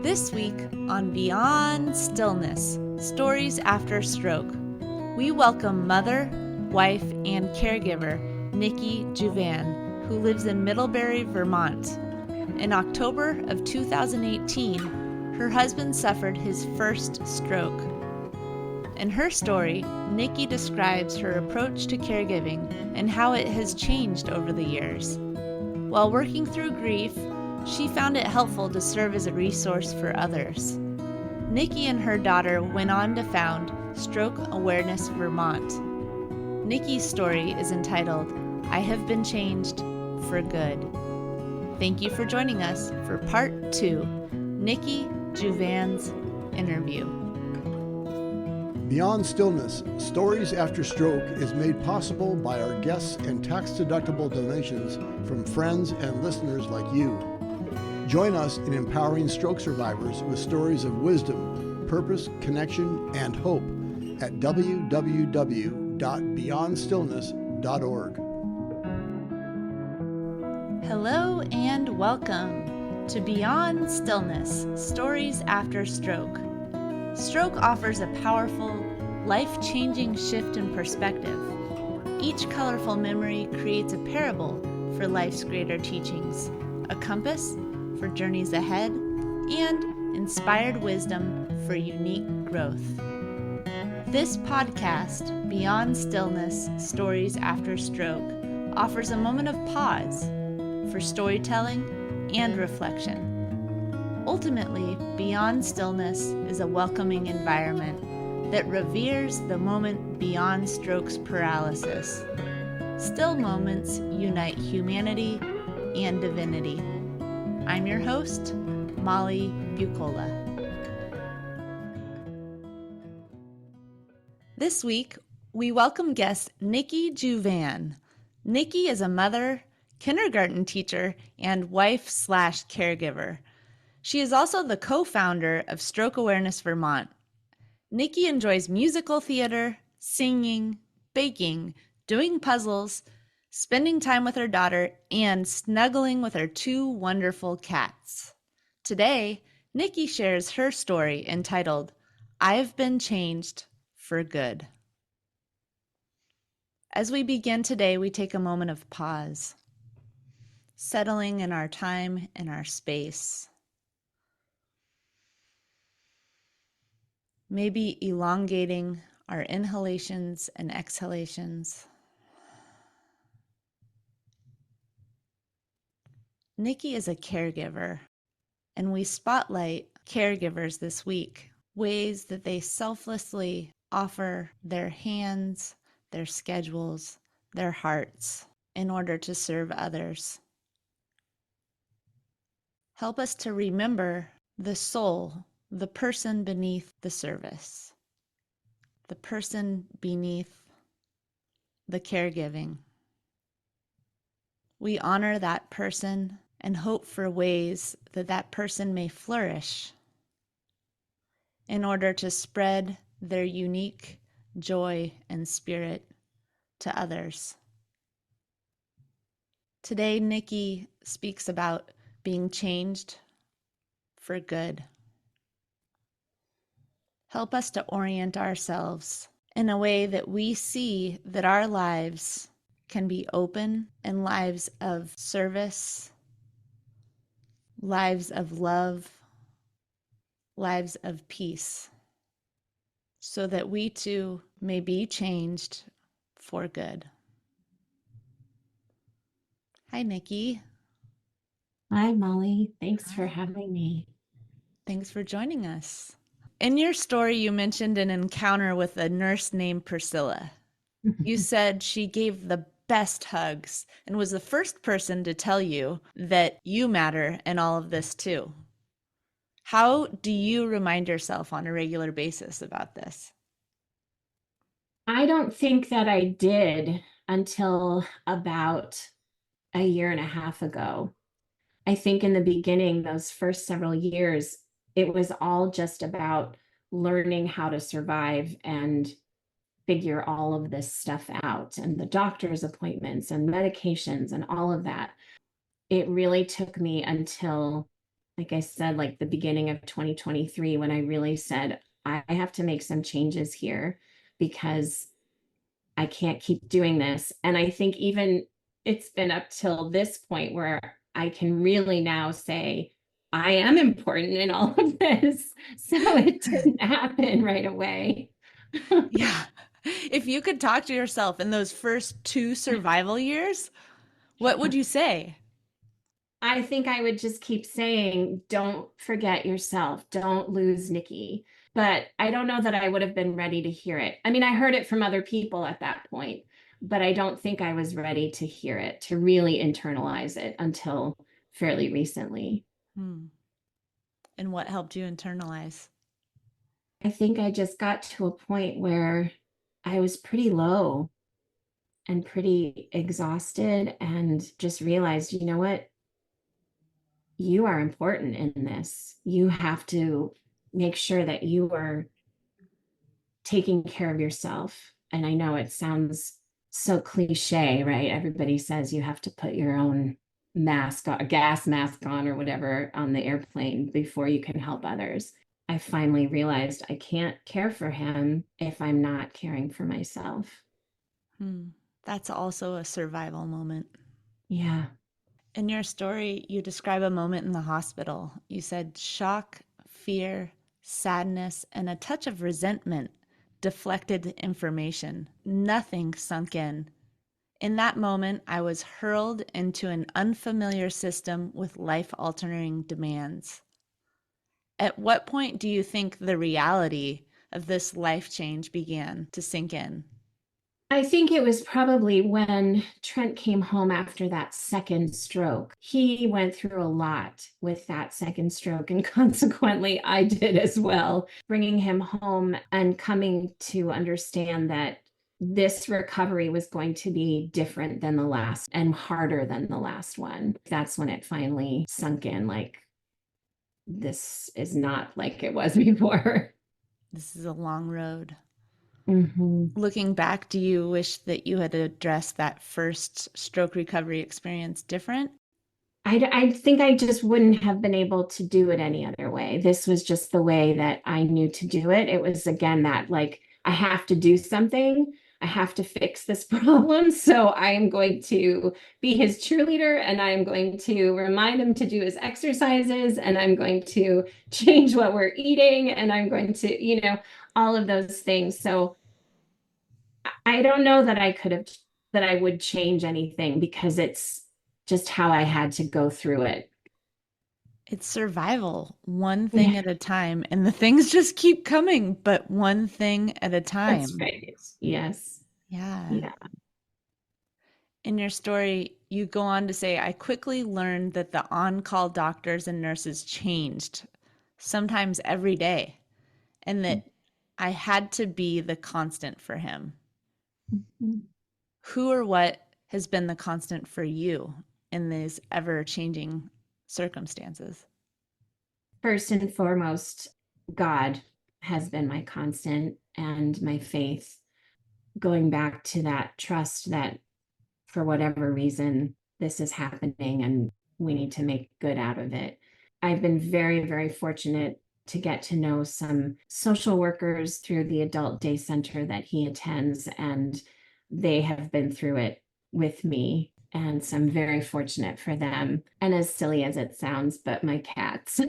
This week on Beyond Stillness, Stories After Stroke, we welcome mother, wife, and caregiver Nikki Juvan, who lives in Middlebury, Vermont. In October of 2018, her husband suffered his first stroke. In her story, Nikki describes her approach to caregiving and how it has changed over the years. While working through grief, she found it helpful to serve as a resource for others. Nikki and her daughter went on to found Stroke Awareness Vermont. Nikki's story is entitled, I Have Been Changed for Good. Thank you for joining us for part 2, Nikki Juvan's interview. Beyond Stillness, Stories After Stroke is made possible by our guests and tax-deductible donations from friends and listeners like you. Join us in empowering stroke survivors with stories of wisdom, purpose, connection, and hope at www.beyondstillness.org. Hello and welcome to Beyond Stillness, Stories After Stroke. Stroke offers a powerful, life-changing shift in perspective. Each colorful memory creates a parable for life's greater teachings, a compass for journeys ahead, and inspired wisdom for unique growth. This podcast, Beyond Stillness, Stories After Stroke, offers a moment of pause for storytelling and reflection. Ultimately, Beyond Stillness is a welcoming environment that reveres the moment beyond stroke's paralysis. Still moments unite humanity and divinity. I'm your host, Molly Bucola. This week, we welcome guest Nikki Juvan. Nikki is a mother, kindergarten teacher, and wife/caregiver. She is also the co-founder of Stroke Awareness Vermont. Nikki enjoys musical theater, singing, baking, doing puzzles, spending time with her daughter, and snuggling with her 2 wonderful cats. Today, Nikki shares her story entitled, I've Been Changed for Good. As we begin today, we take a moment of pause, settling in our time and our space. Maybe elongating our inhalations and exhalations. Nikki is a caregiver, and we spotlight caregivers this week, ways that they selflessly offer their hands, their schedules, their hearts in order to serve others. Help us to remember the soul, the person beneath the service, the person beneath the caregiving. We honor that person and hope for ways that that person may flourish in order to spread their unique joy and spirit to others. Today, Nikki speaks about being changed for good. Help us to orient ourselves in a way that we see that our lives can be open and lives of service, lives of love, lives of peace, so that we too may be changed for good. Hi, Nikki. Hi, Molly. Thanks for having me. Thanks for joining us. In your story, you mentioned an encounter with a nurse named Priscilla. You said she gave the best hugs and was the first person to tell you that you matter in all of this too. How do you remind yourself on a regular basis about this? I don't think that I did until about a year and a half ago. I think in the beginning, those first several years, it was all just about learning how to survive and figure all of this stuff out, and the doctor's appointments and medications and all of that. It really took me until like I said, like the beginning of 2023, when I really said, I have to make some changes here because I can't keep doing this. And I think even it's been up till this point where I can really now say, I am important in all of this. So it didn't happen right away. Yeah. If you could talk to yourself in those first 2 survival years, what would you say? I think I would just keep saying, don't forget yourself. Don't lose Nikki. But I don't know that I would have been ready to hear it. I mean, I heard it from other people at that point, but I don't think I was ready to hear it, to really internalize it until fairly recently. Hmm. And what helped you internalize? I think I just got to a point where I was pretty low and pretty exhausted and just realized, you know what? You are important in this. You have to make sure that you are taking care of yourself. And I know it sounds so cliche, right? Everybody says you have to put your own mask, a gas mask on or whatever on the airplane before you can help others. I finally realized I can't care for him if I'm not caring for myself. Hmm. That's also a survival moment. Yeah. In your story, you describe a moment in the hospital. You said shock, fear, sadness, and a touch of resentment deflected information. Nothing sunk in. In that moment, I was hurled into an unfamiliar system with life altering demands. At what point do you think the reality of this life change began to sink in? I think it was probably when Trent came home after that second stroke. He went through a lot with that second stroke, and consequently, I did as well. Bringing him home and coming to understand that this recovery was going to be different than the last and harder than the last one. That's when it finally sunk in, like, this is not like it was before. This is a long road. Mm-hmm. Looking back, do you wish that you had addressed that first stroke recovery experience different? I think I just wouldn't have been able to do it any other way. This was just the way that I knew to do it. It was again that like I have to do something. I have to fix this problem. So I am going to be his cheerleader and I'm going to remind him to do his exercises and I'm going to change what we're eating and I'm going to, all of those things. So I don't know that that I would change anything because it's just how I had to go through it. It's survival, one thing Yeah, at a time, and the things just keep coming, but one thing at a that's time. right. Yes. Yeah. Yeah. In your story, you go on to say, I quickly learned that the on call doctors and nurses changed, sometimes every day, and that I had to be the constant for him. Mhm. Who or what has been the constant for you in these ever changing circumstances? First and foremost, God has been my constant and my faith, going back to that trust that for whatever reason, this is happening and we need to make good out of it. I've been very, very fortunate to get to know some social workers through the adult day center that he attends, and they have been through it with me. And so I'm very fortunate for them. And as silly as it sounds, but my cats,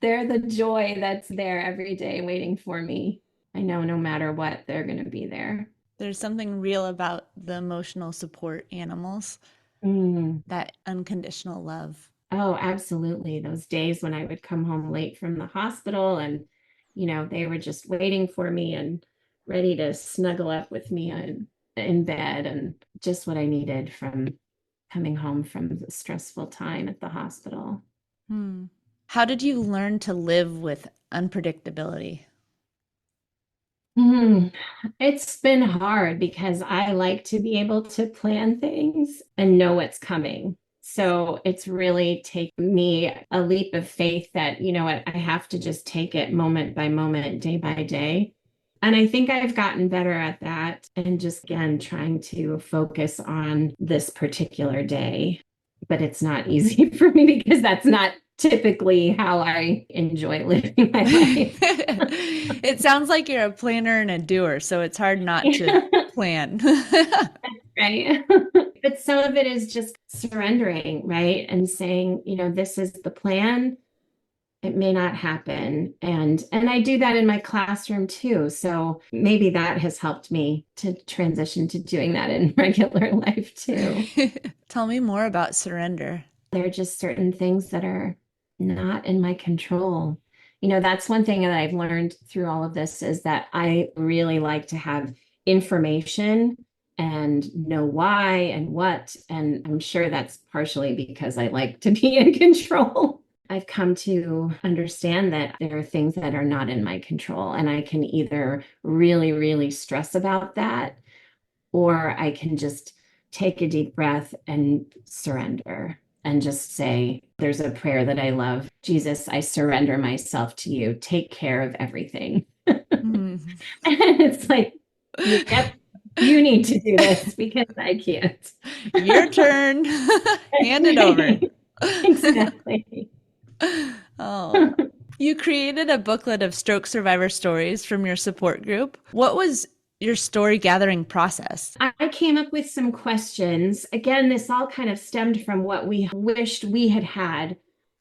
they're the joy that's there every day waiting for me. I know no matter what, they're going to be there. There's something real about the emotional support animals, Mm. that unconditional love. Oh, absolutely. Those days when I would come home late from the hospital and, they were just waiting for me and ready to snuggle up with me in bed and just what I needed from coming home from the stressful time at the hospital. Hmm. How did you learn to live with unpredictability? Hmm. It's been hard because I like to be able to plan things and know what's coming. So it's really taken me a leap of faith that, you know what, I have to just take it moment by moment, day by day. And I think I've gotten better at that and just again trying to focus on this particular day. But it's not easy for me because that's not typically how I enjoy living my life. It sounds like you're a planner and a doer, so it's hard not to plan. Right. But some of it is just surrendering, right? And saying, this is the plan. It may not happen. And I do that in my classroom too. So maybe that has helped me to transition to doing that in regular life too. Tell me more about surrender. There are just certain things that are not in my control. That's one thing that I've learned through all of this is that I really like to have information and know why and what. And I'm sure that's partially because I like to be in control. I've come to understand that there are things that are not in my control, and I can either really, really stress about that, or I can just take a deep breath and surrender and just say, there's a prayer that I love. Jesus, I surrender myself to you. Take care of everything. Mm. And it's like, yep, you need to do this because I can't. Your turn. Hand it over. Exactly. Oh. You created a booklet of stroke survivor stories from your support group. What was your story gathering process? I came up with some questions. Again, this all kind of stemmed from what we wished we had had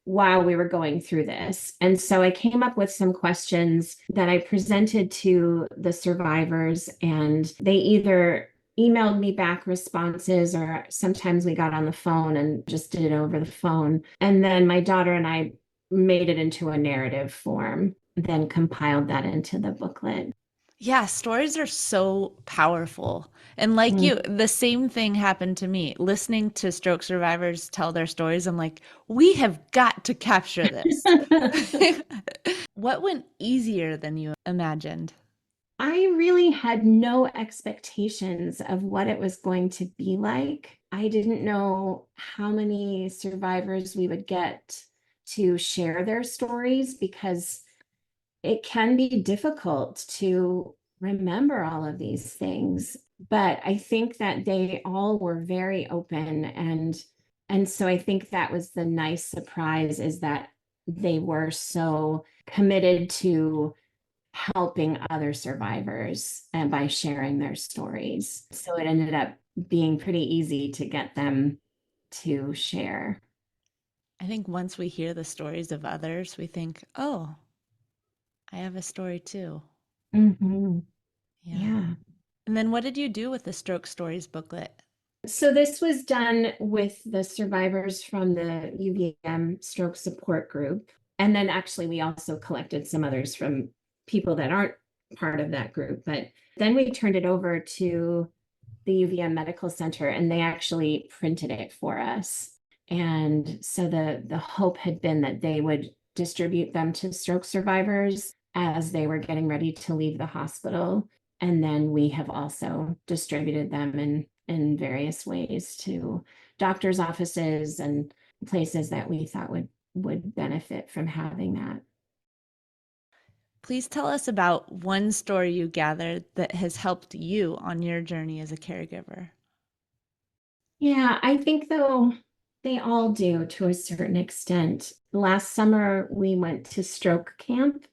while we were going through this. And so I came up with some questions that I presented to the survivors, and they either emailed me back responses, or sometimes we got on the phone and just did it over the phone. And then my daughter and I made it into a narrative form, then compiled that into the booklet. Yeah, stories are so powerful. And like you, the same thing happened to me. Listening to stroke survivors tell their stories, I'm like, we have got to capture this. What went easier than you imagined? I really had no expectations of what it was going to be like. I didn't know how many survivors we would get to share their stories, because it can be difficult to remember all of these things. But I think that they all were very open, and so I think that was the nice surprise, is that they were so committed to helping other survivors and by sharing their stories. So it ended up being pretty easy to get them to share. I think once we hear the stories of others, we think, oh, I have a story too. Mm-hmm. Yeah. Yeah. And then what did you do with the Stroke Stories booklet? So this was done with the survivors from the UVM stroke support group. And then actually we also collected some others from people that aren't part of that group. But then we turned it over to the UVM Medical Center, and they actually printed it for us. And so the hope had been that they would distribute them to stroke survivors as they were getting ready to leave the hospital. And then we have also distributed them in various ways to doctors' offices and places that we thought would benefit from having that. Please tell us about one story you gathered that has helped you on your journey as a caregiver. Yeah, I think though they all do to a certain extent. Last summer, we went to stroke camp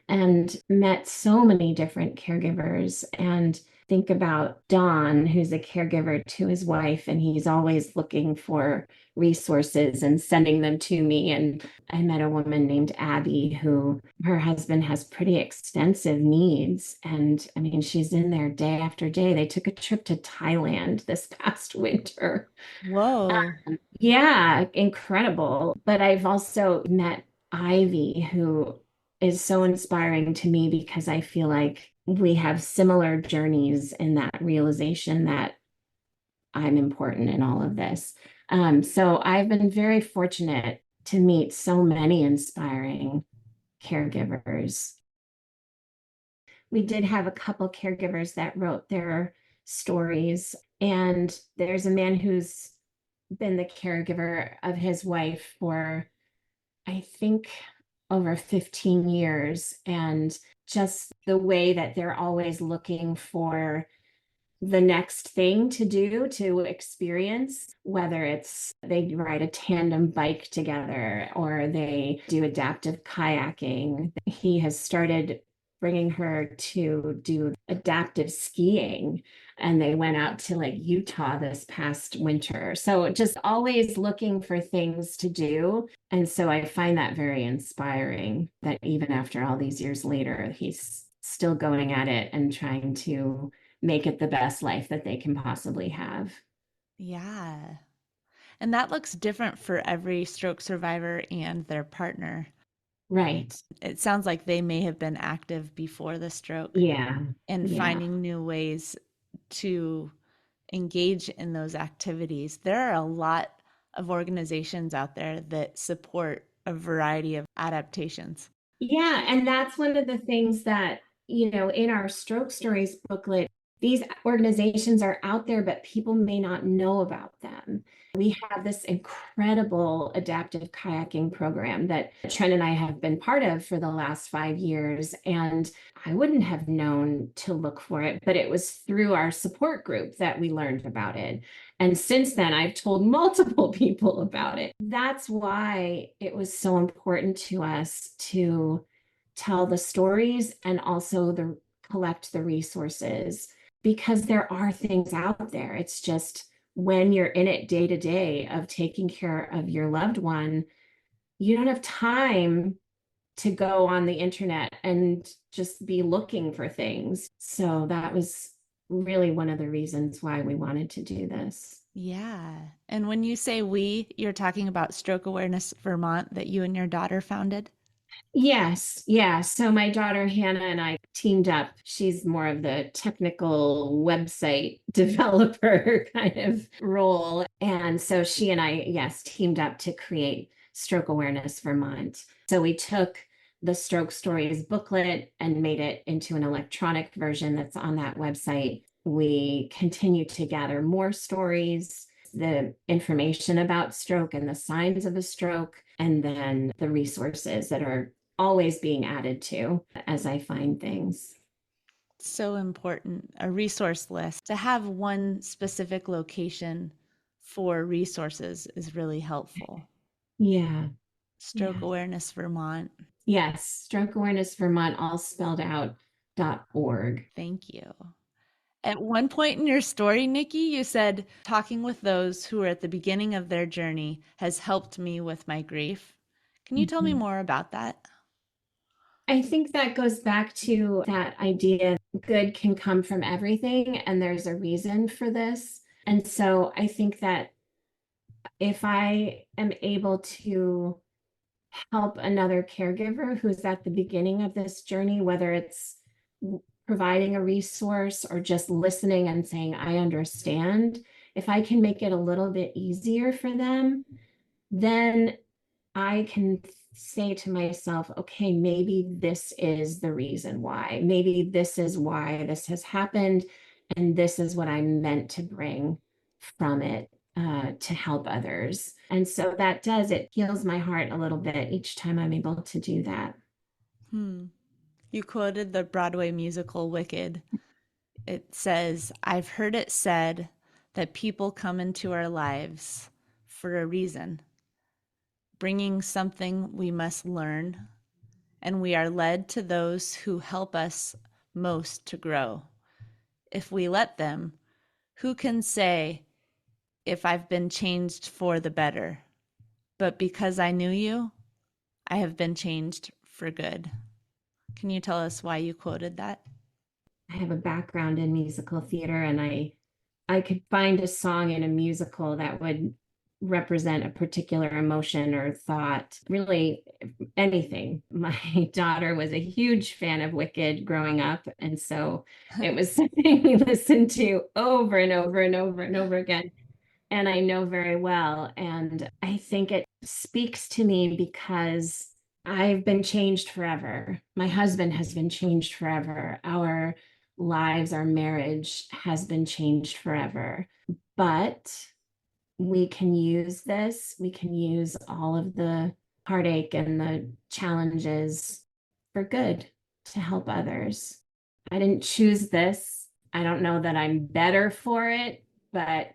and met so many different caregivers. And think about Don, who's a caregiver to his wife, and he's always looking for resources and sending them to me. And I met a woman named Abby, who her husband has pretty extensive needs. And I mean, she's in there day after day. They took a trip to Thailand this past winter. Whoa. Yeah, incredible. But I've also met Ivy, who is so inspiring to me because I feel like we have similar journeys in that realization that I'm important in all of this. So I've been very fortunate to meet so many inspiring caregivers. We did have a couple caregivers that wrote their stories, and there's a man who's been the caregiver of his wife for, I think, over 15 years. And just the way that they're always looking for the next thing to do, to experience, whether it's they ride a tandem bike together or they do adaptive kayaking. He has started bringing her to do adaptive skiing, and they went out to like Utah this past winter. So just always looking for things to do. And so I find that very inspiring that even after all these years later, he's still going at it and trying to make it the best life that they can possibly have. Yeah. And that looks different for every stroke survivor and their partner. Right. It sounds like they may have been active before the stroke Yeah. and Yeah. finding new ways to engage in those activities. There are a lot of organizations out there that support a variety of adaptations. Yeah. And that's one of the things that, in our Stroke Stories booklet, these organizations are out there, but people may not know about them. We have this incredible adaptive kayaking program that Trent and I have been part of for the last 5 years. And I wouldn't have known to look for it, but it was through our support group that we learned about it. And since then, I've told multiple people about it. That's why it was so important to us to tell the stories and also collect the resources, because there are things out there. It's just when you're in it day to day of taking care of your loved one, you don't have time to go on the internet and just be looking for things. So that was really one of the reasons why we wanted to do this. Yeah. And when you say we, you're talking about Stroke Awareness Vermont that you and your daughter founded? Yes, yeah. So my daughter Hannah and I teamed up. She's more of the technical website developer kind of role. And so she and I, yes, teamed up to create Stroke Awareness Vermont. So we took the Stroke Stories booklet and made it into an electronic version that's on that website. We continue to gather more stories, the information about stroke and the signs of a stroke, and then the resources that are always being added to as I find things. So important. A resource list. To have one specific location for resources is really helpful. Yeah. Stroke Yeah. Awareness Vermont. Yes. Stroke Awareness Vermont, all spelled out, .org. Thank you. At one point in your story, Nikki, you said, talking with those who are at the beginning of their journey has helped me with my grief. Can you tell me Mhm. more about that? I think that goes back to that idea good can come from everything, and there's a reason for this. And so I think that if I am able to help another caregiver who's at the beginning of this journey, whether it's providing a resource or just listening and saying, I understand, if I can make it a little bit easier for them, then I can say to myself, okay, maybe this is the reason why. Maybe this is why this has happened. And this is what I'm meant to bring from it to help others. And so it heals my heart a little bit each time I'm able to do that. Hmm. You quoted the Broadway musical Wicked. It says, I've heard it said that people come into our lives for a reason, bringing something we must learn, and we are led to those who help us most to grow. If we let them, who can say if I've been changed for the better? But because I knew you, I have been changed for good. Can you tell us why you quoted that? I have a background in musical theater, and I could find a song in a musical that would represent a particular emotion or thought, really anything. My daughter was a huge fan of Wicked growing up, and so it was something we listened to over and over and over and over again. And I know very well. And I think it speaks to me because I've been changed forever. My husband has been changed forever. Our lives, our marriage has been changed forever. But we can use this, we can use all of the heartache and the challenges for good to help others. I didn't choose this. I don't know that I'm better for it, but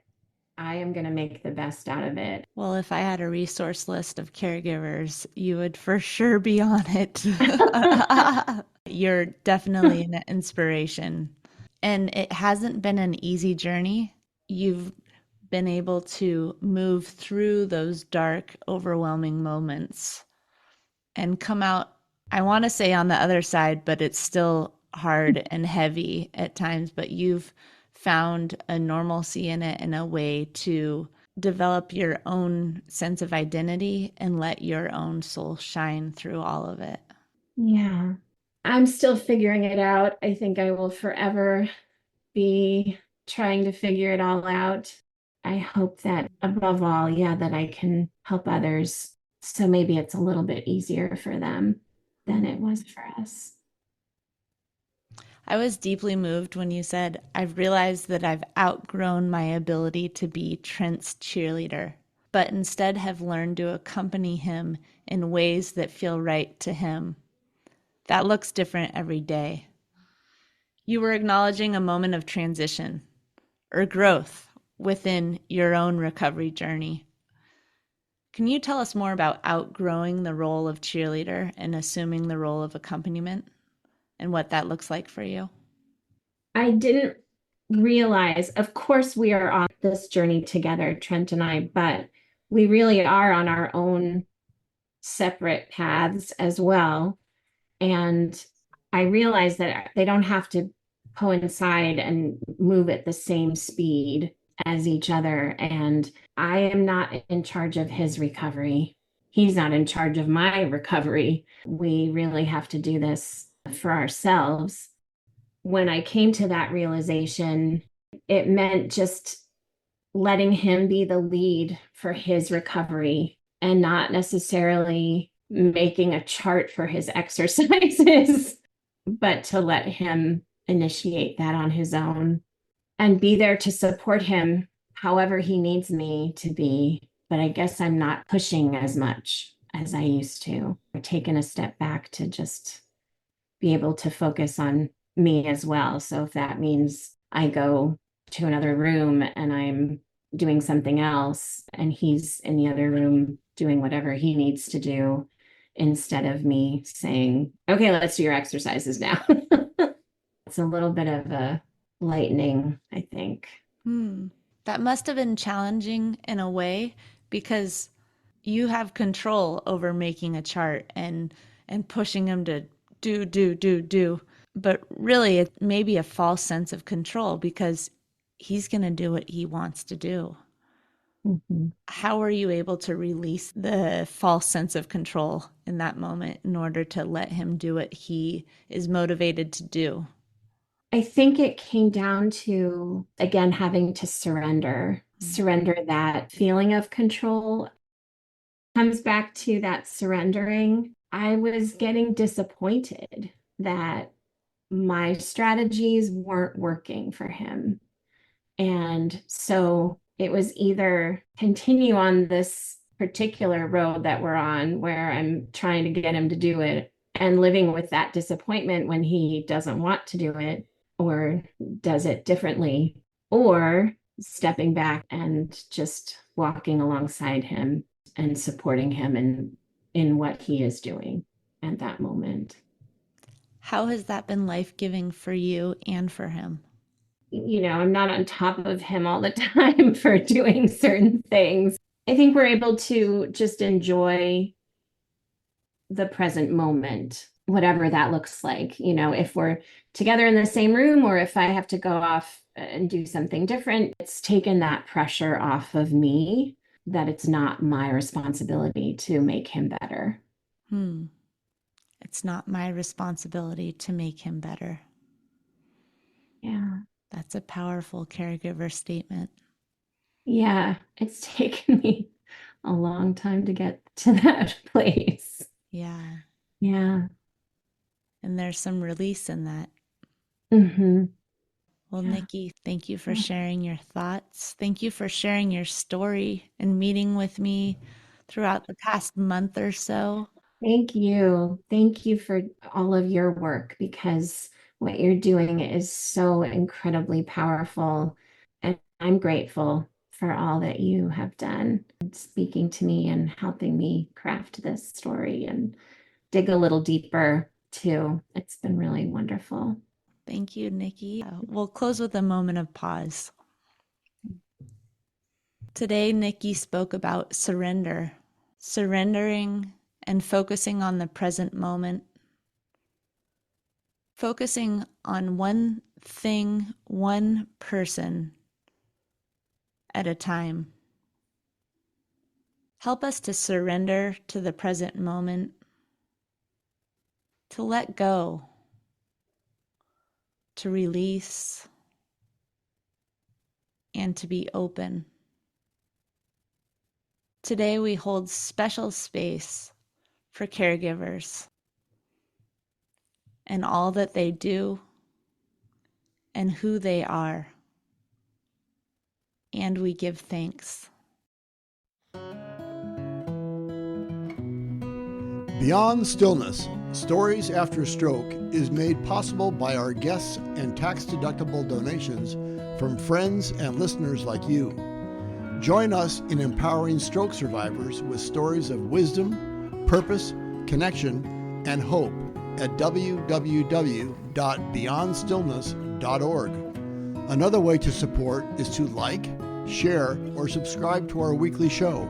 I am going to make the best out of it. Well, if I had a resource list of caregivers, you would for sure be on it. You're definitely an inspiration. And it hasn't been an easy journey. You've been able to move through those dark, overwhelming moments and come out, I want to say on the other side, but it's still hard and heavy at times. But you've found a normalcy in it and a way to develop your own sense of identity and let your own soul shine through all of it. Yeah. I'm still figuring it out. I think I will forever be trying to figure it all out. I hope that above all, yeah, that I can help others. So maybe it's a little bit easier for them than it was for us. I was deeply moved when you said, I've realized that I've outgrown my ability to be Trent's cheerleader, but instead have learned to accompany him in ways that feel right to him. That looks different every day. You were acknowledging a moment of transition or growth within your own recovery journey. Can you tell us more about outgrowing the role of cheerleader and assuming the role of accompaniment and what that looks like for you? I didn't realize, of course, we are on this journey together, Trent and I, but we really are on our own separate paths as well. And I realize that they don't have to coincide and move at the same speed as each other. And I am not in charge of his recovery. He's not in charge of my recovery. We really have to do this for ourselves. When I came to that realization, it meant just letting him be the lead for his recovery and not necessarily making a chart for his exercises, but to let him initiate that on his own and be there to support him however he needs me to be. But I guess I'm not pushing as much as I used to. I've taken a step back to just be able to focus on me as well. So if that means I go to another room and I'm doing something else and he's in the other room doing whatever he needs to do, instead of me saying, okay, let's do your exercises now. It's a little bit of a lightening, I think. That must have been challenging in a way because you have control over making a chart and pushing him to do. But really, it may be a false sense of control because he's going to do what he wants to do. Mm-hmm. How are you able to release the false sense of control in that moment in order to let him do what he is motivated to do? I think it came down to, again, having to surrender that feeling of control. Comes back to that surrendering. I was getting disappointed that my strategies weren't working for him. And so it was either continue on this particular road that we're on where I'm trying to get him to do it and living with that disappointment when he doesn't want to do it or does it differently, or stepping back and just walking alongside him and supporting him in what he is doing at that moment. How has that been life-giving for you and for him? I'm not on top of him all the time for doing certain things. I think we're able to just enjoy the present moment, whatever that looks like. If we're together in the same room or if I have to go off and do something different, it's taken that pressure off of me that it's not my responsibility to make him better. It's not my responsibility to make him better. Yeah. That's a powerful caregiver statement. Yeah. It's taken me a long time to get to that place. Yeah. Yeah. And there's some release in that. Mm-hmm. Well, Yeah. Nikki, thank you for sharing your thoughts. Thank you for sharing your story and meeting with me throughout the past month or so. Thank you. Thank you for all of your work because What you're doing is so incredibly powerful. And I'm grateful for all that you have done, speaking to me and helping me craft this story and dig a little deeper too. It's been really wonderful. Thank you, Nikki. We'll close with a moment of pause. Today, Nikki spoke about surrendering and focusing on the present moment, focusing on one thing, one person at a time. Help us to surrender to the present moment, to let go, to release, and to be open. Today we hold special space for caregivers and all that they do and who they are. And we give thanks. Beyond Stillness, Stories After Stroke is made possible by our guests and tax-deductible donations from friends and listeners like you. Join us in empowering stroke survivors with stories of wisdom, purpose, connection, and hope at www.beyondstillness.org. Another way to support is to like, share, or subscribe to our weekly show.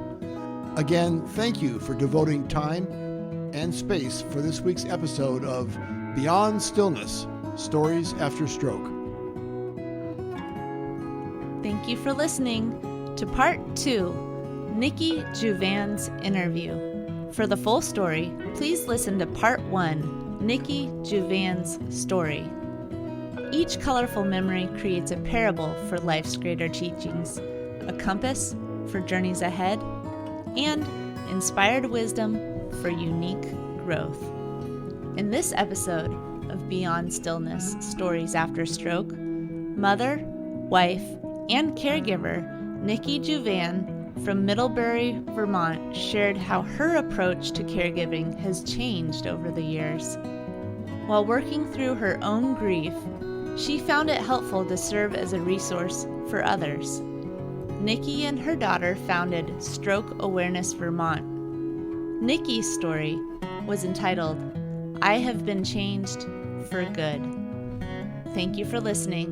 Again, thank you for devoting time and space for this week's episode of Beyond Stillness, Stories After Stroke. Thank you for listening to Part 2, Nikki Juvan's interview. For the full story, please listen to Part 1, Nikki Juvan's story. Each colorful memory creates a parable for life's greater teachings, a compass for journeys ahead, and inspired wisdom for unique growth. In this episode of Beyond Stillness, Stories After Stroke, mother, wife, and caregiver Nikki Juvan from Middlebury, Vermont, shared how her approach to caregiving has changed over the years. While working through her own grief, she found it helpful to serve as a resource for others. Nikki and her daughter founded Stroke Awareness Vermont. Nikki's story was entitled, I Have Been Changed for Good. Thank you for listening,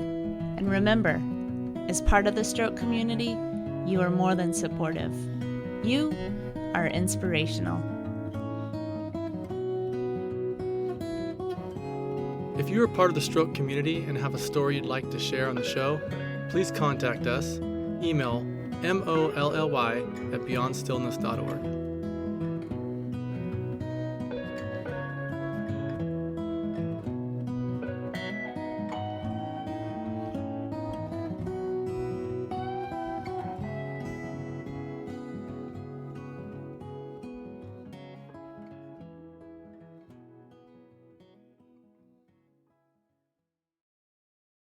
and remember, as part of the stroke community, you are more than supportive. You are inspirational. If you are part of the stroke community and have a story you'd like to share on the show, please contact us. Email molly@beyondstillness.org.